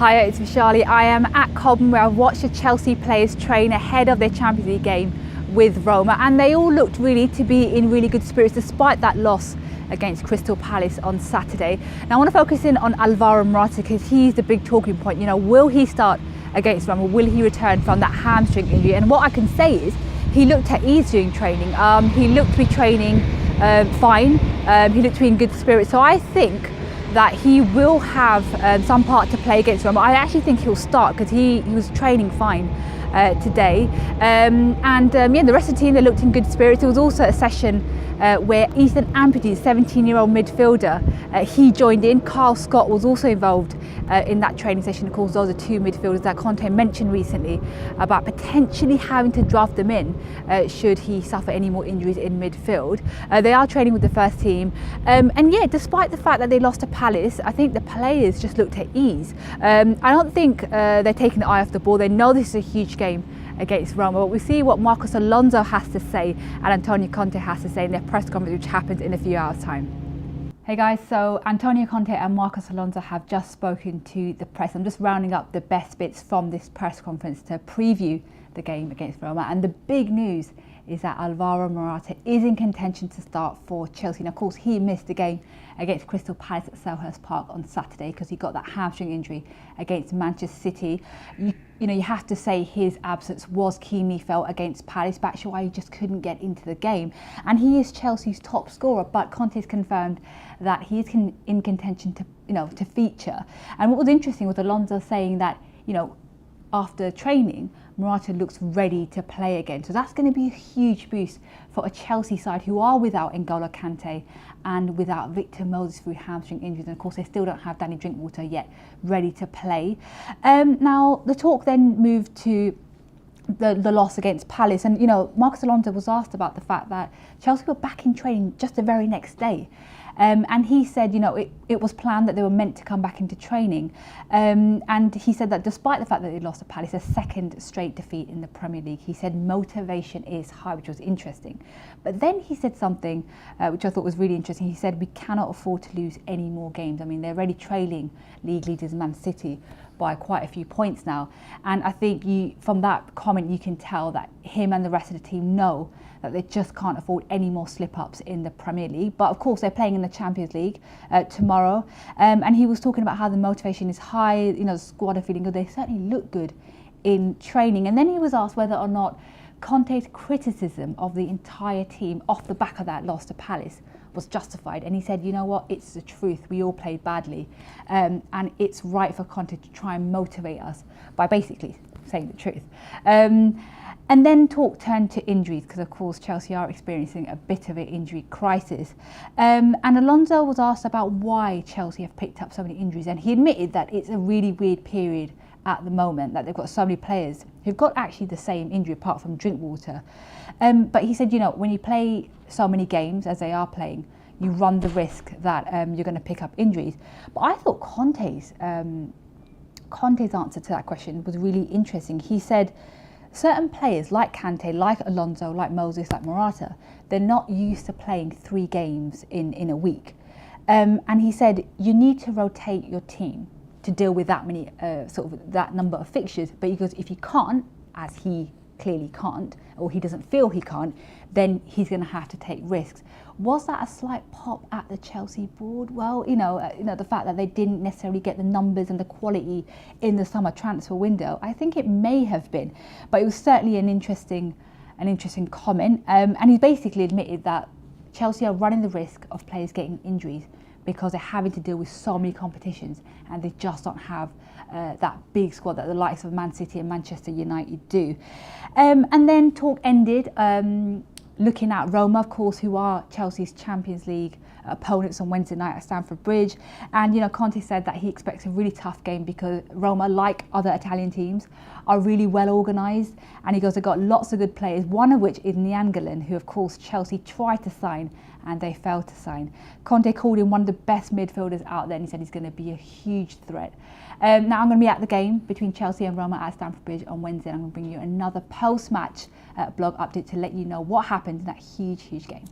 Hi, it's Vishali. I am at Cobham where I've watched the Chelsea players train ahead of their Champions League game with Roma, and they all looked really to be in really good spirits despite that loss against Crystal Palace on Saturday. Now I want to focus in on Alvaro Morata because he's the big talking point. You know, will he start against Roma? Will he return from that hamstring injury? And what I can say is he looked at ease during training. He looked to be training fine. He looked to be in good spirits. So I think that he will have some part to play against Roma. I actually think he'll start because he was training fine today. The rest of the team, they looked in good spirits. There was also a session where Ethan Ampadu, 17-year-old midfielder, he joined in. Carl Scott was also involved in that training session. Of course, those are two midfielders that Conte mentioned recently about potentially having to draft them in should he suffer any more injuries in midfield. They are training with the first team. Despite the fact that they lost to Palace, I think the players just looked at ease. I don't think they're taking the eye off the ball. They know this is a huge game against Roma, but we see what Marcos Alonso has to say and Antonio Conte has to say in their press conference, which happens in a few hours' time. Hey guys, so Antonio Conte and Marcos Alonso have just spoken to the press. I'm just rounding up the best bits from this press conference to preview the game against Roma, and the big news is that Alvaro Morata is in contention to start for Chelsea. And of course, he missed the game against Crystal Palace at Selhurst Park on Saturday because he got that hamstring injury against Manchester City. You have to say his absence was keenly felt against Palace, but actually why he just couldn't get into the game. And he is Chelsea's top scorer, but Conte's confirmed that he is in contention to feature. And what was interesting was Alonso saying that, after training, Morata looks ready to play again. So that's going to be a huge boost for a Chelsea side who are without N'Golo Kante and without Victor Moses through hamstring injuries. And of course, they still don't have Danny Drinkwater yet ready to play. Now, the talk then moved to the loss against Palace. And, Marcos Alonso was asked about the fact that Chelsea were back in training just the very next day. And he said, it was planned that they were meant to come back into training. And he said that despite the fact that they lost to Palace, a second straight defeat in the Premier League, he said motivation is high, which was interesting. But then he said something which I thought was really interesting. He said, we cannot afford to lose any more games. I mean, they're already trailing league leaders Man City by quite a few points now. And I think from that comment, you can tell that him and the rest of the team know that they just can't afford any more slip-ups in the Premier League. But of course, they're playing in the Champions League tomorrow. And he was talking about how the motivation is high, the squad are feeling good. They certainly look good in training. And then he was asked whether or not Conte's criticism of the entire team off the back of that loss to Palace was justified. And he said, you know what, it's the truth. We all played badly. And it's right for Conte to try and motivate us by basically saying the truth. And then talk turned to injuries because, of course, Chelsea are experiencing a bit of an injury crisis. And Alonso was asked about why Chelsea have picked up so many injuries. And he admitted that it's a really weird period at the moment, that they've got so many players who've got actually the same injury apart from Drinkwater. But he said, when you play so many games as they are playing, you run the risk that you're going to pick up injuries. But I thought Conte's answer to that question was really interesting. He said, certain players like Kante, like Alonso, like Moses, like Morata, they're not used to playing 3 games in a week. And he said, you need to rotate your team to deal with that many, that number of fixtures. But he goes, if you can't, as he clearly can't, or he doesn't feel he can't, then he's going to have to take risks. Was that a slight pop at the Chelsea board? Well, the fact that they didn't necessarily get the numbers and the quality in the summer transfer window, I think it may have been, but it was certainly an interesting comment. And he basically admitted that Chelsea are running the risk of players getting injuries because they're having to deal with so many competitions and they just don't have that big squad that the likes of Man City and Manchester United do. And then talk ended looking at Roma, of course, who are Chelsea's Champions League opponents on Wednesday night at Stamford Bridge. And, Conte said that he expects a really tough game because Roma, like other Italian teams, are really well organised. And he goes, they've got lots of good players, one of which is Nyangalen, who, of course, Chelsea tried to sign and they failed to sign. Conte called him one of the best midfielders out there and he said he's going to be a huge threat. Now I'm going to be at the game between Chelsea and Roma at Stamford Bridge on Wednesday. I'm going to bring you another post-match blog update to let you know what happened in that huge game.